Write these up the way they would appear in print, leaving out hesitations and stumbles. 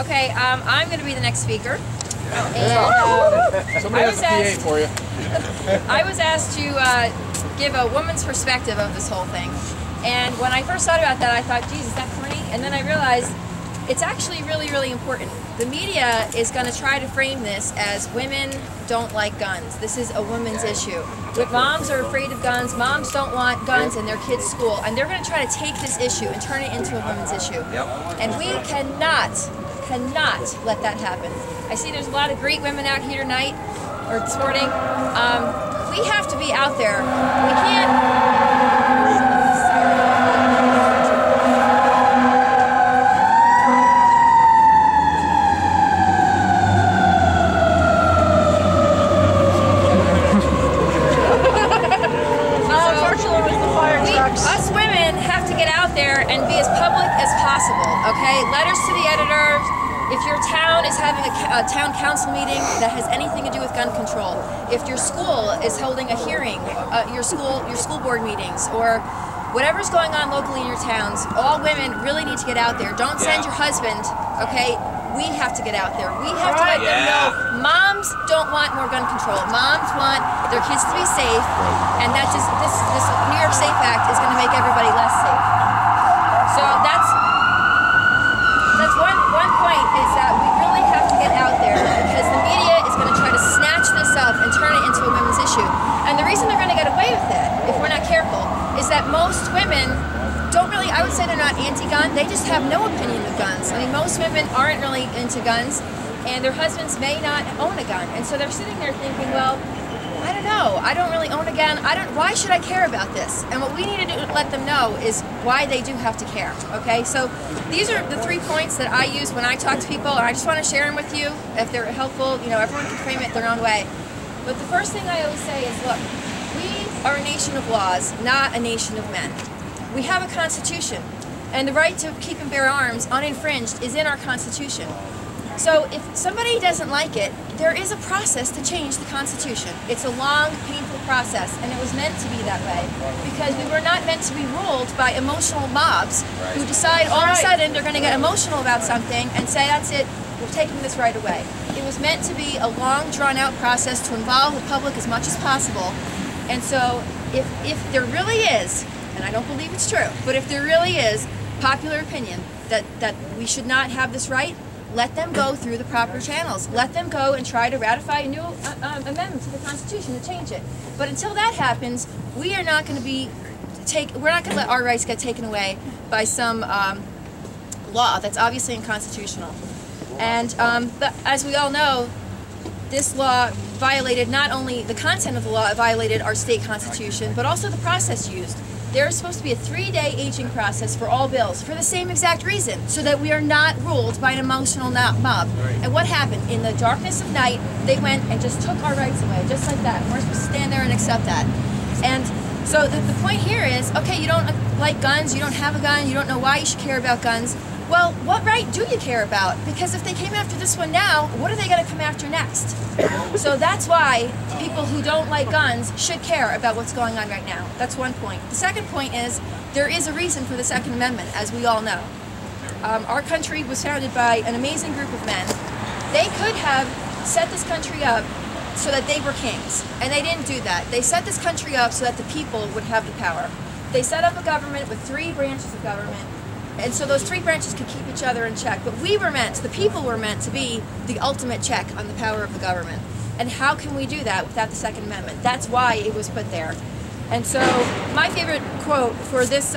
Okay, I'm going to be the next speaker. Somebody has a PA for you. I was asked to give a woman's perspective of this whole thing. And when I first thought about that, I thought, geez, is that corny? And then I realized it's actually really, really important. The media is going to try to frame this as women don't like guns. This is a women's issue. Moms are afraid of guns. Moms don't want guns in their kids' school. And they're going to try to take this issue and turn it into a women's issue. And we cannot let that happen. I see there's a lot of great women out here tonight, or this morning. We have to be out there. We can't... Us women have to get out there and be as public as possible, okay? Letters to the editor. If your town is having a town council meeting that has anything to do with gun control, if your school is holding a hearing, your school board meetings, or whatever's going on locally in your towns, all women really need to get out there. Don't send your husband, okay? We have to get out there. We have to let them know. Moms don't want more gun control. Moms want their kids to be safe, and that just this New York Safe Act is going to make everybody less safe. So that's one point, is that we really have to get out there, because the media is going to try to snatch this up and turn it into a women's issue. And the reason they're going to get away with it, if we're not careful, is that most women don't really, I would say they're not anti-gun, they just have no opinion of guns. I mean, most women aren't really into guns, and their husbands may not own a gun. And so they're sitting there thinking, well, I don't know, I don't really own a gun, why should I care about this? And what we need to do to let them know is why they do have to care, okay? So these are the 3 points that I use when I talk to people, and I just want to share them with you. If they're helpful, you know, everyone can frame it their own way. But the first thing I always say is, look, we are a nation of laws, not a nation of men. We have a constitution, and the right to keep and bear arms uninfringed is in our constitution. So if somebody doesn't like it, there is a process to change the constitution. It's a long, painful process, and it was meant to be that way, because we were not meant to be ruled by emotional mobs who decide all of a sudden they're going to get emotional about something and say, that's it, we're taking this right away. It was meant to be a long, drawn-out process to involve the public as much as possible. And so if there really is, and I don't believe it's true, but if there really is popular opinion that we should not have this right, let them go through the proper channels. Let them go and try to ratify a new amendment to the Constitution to change it. But until that happens, we are not going to we're not going to let our rights get taken away by some law that's obviously unconstitutional. And as we all know, this law violated not only the content of the law, it violated our state constitution, but also the process used. There is supposed to be a 3-day aging process for all bills for the same exact reason, so that we are not ruled by an emotional mob. And what happened? In the darkness of night, they went and just took our rights away, just like that. We're supposed to stand there and accept that. And so the point here is, okay, you don't like guns, you don't have a gun, you don't know why you should care about guns. Well, what right do you care about? Because if they came after this one now, what are they going to come after next? So that's why people who don't like guns should care about what's going on right now. That's one point. The second point is, there is a reason for the Second Amendment, as we all know. Our country was founded by an amazing group of men. They could have set this country up so that they were kings, and they didn't do that. They set this country up so that the people would have the power. They set up a government with 3 branches of government, and so those 3 branches could keep each other in check. But the people were meant to be the ultimate check on the power of the government. And how can we do that without the Second Amendment? That's why it was put there. And so my favorite quote for this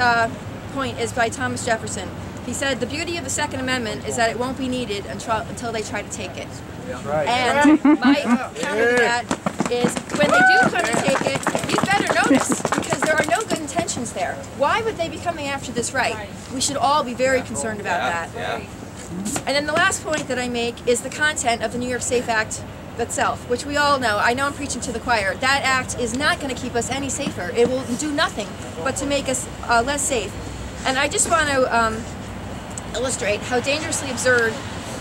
point is by Thomas Jefferson. He said, the beauty of the Second Amendment is that it won't be needed until they try to take it. And my counter to that is, when they do come to take it, you'd better notice, because there are no good intentions there. Why would they be coming after this right? We should all be very concerned about that. And then the last point that I make is the content of the New York Safe Act itself, which we all know. I know I'm preaching to the choir. That act is not going to keep us any safer. It will do nothing but to make us less safe. And I just want to illustrate how dangerously absurd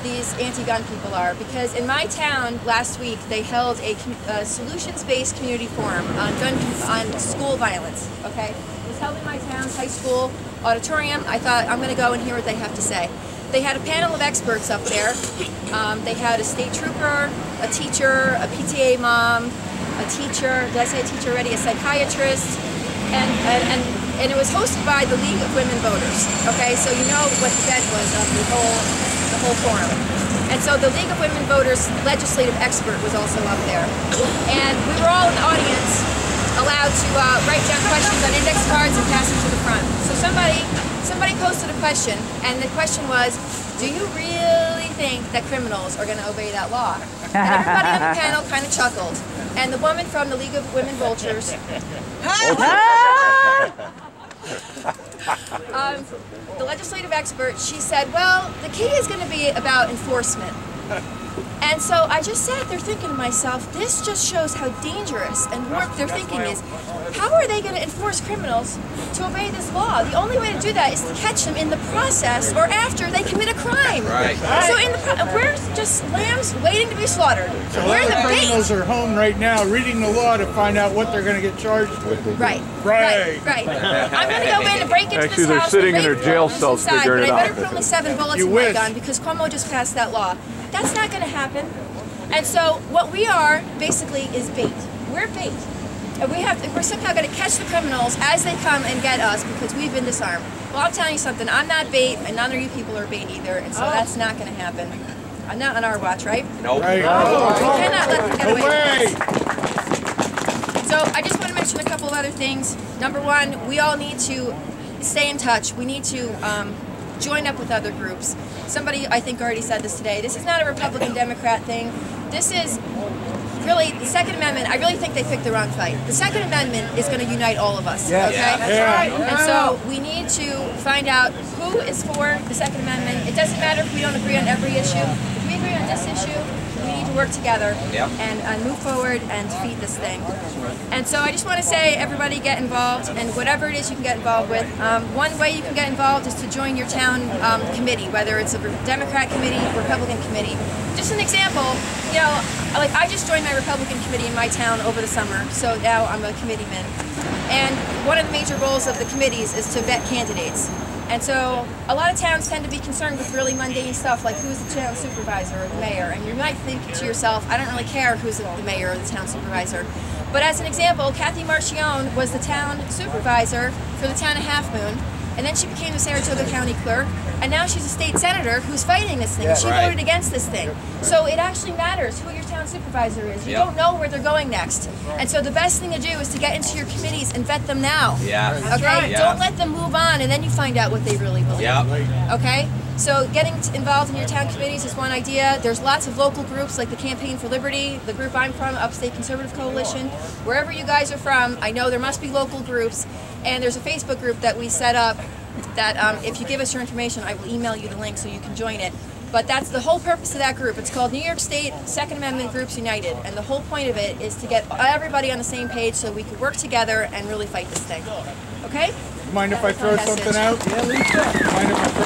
these anti-gun people are, because in my town last week they held a solutions-based community forum on school violence. Okay, it was held in my town's high school auditorium. I thought, I'm going to go and hear what they have to say. they had a panel of experts up there. They had a state trooper, a teacher, a PTA mom, a teacher, did I say a teacher already? A psychiatrist, and it was hosted by the League of Women Voters. Okay, so you know what the bed was of the whole forum. And so the League of Women Voters legislative expert was also up there. And we were all in the audience allowed to write down questions on index cards and pass them to the front. So somebody posted a question, and the question was, do you really think that criminals are going to obey that law? And everybody on the panel kind of chuckled. And the woman from the League of Women Vultures, the legislative expert, she said, well, the key is going to be about enforcement. And so I just sat there thinking to myself, this just shows how dangerous and warped their thinking is. How are they going to enforce criminals to obey this law? The only way to do that is to catch them in the process or after they commit a crime. Right. So we're just lambs waiting to be slaughtered. So we're the criminals are home right now reading the law to find out what they're going to get charged with. Right. I'm going to go in and break into this house. They're sitting in their jail cells figuring it out. But I better put only 7 bullets in my gun because Cuomo just passed that law. That's not going to happen. And so what we are basically is bait. We're bait. And we're somehow going to catch the criminals as they come and get us because we've been disarmed. Well, I'm telling you something. I'm not bait, and none of you people are bait either. And so that's not going to happen. Not on our watch, right? Nope. Right. We cannot let them get away with this. So I just want to mention a couple of other things. Number one, we all need to stay in touch. We need to join up with other groups. Somebody, I think, already said this today. This is not a Republican-Democrat thing. This is really, the Second Amendment, I really think they picked the wrong fight. The Second Amendment is going to unite all of us, okay? That's right. And so we need to find out who is for the Second Amendment. It doesn't matter if we don't agree on every issue. If we agree on this issue, we need to work together and move forward and defeat this thing. And so I just want to say, everybody get involved, and whatever it is you can get involved with. One way you can get involved is to join your town committee, whether it's a Democrat committee, Republican committee. Just an example, you know, like I just joined my Republican committee in my town over the summer, so now I'm a committeeman. And one of the major roles of the committees is to vet candidates. And so a lot of towns tend to be concerned with really mundane stuff like who's the town supervisor or the mayor. And you might think to yourself, I don't really care who's the mayor or the town supervisor. But as an example, Kathy Marchione was the town supervisor for the town of Half Moon. And then she became the Saratoga County clerk, and now she's a state senator who's fighting this thing. She voted against this thing. So it actually matters who your town supervisor is. You don't know where they're going next. And so the best thing to do is to get into your committees and vet them now. Okay? Don't let them move on and then you find out what they really believe. Okay? So getting involved in your town committees is one idea. There's lots of local groups like the Campaign for Liberty, the group I'm from, Upstate Conservative Coalition. Wherever you guys are from, I know there must be local groups. And there's a Facebook group that we set up that if you give us your information, I will email you the link so you can join it. But that's the whole purpose of that group. It's called New York State Second Amendment Groups United. And the whole point of it is to get everybody on the same page so we can work together and really fight this thing. Okay? Mind if I throw something out? Yeah, Lisa. Mind if I throw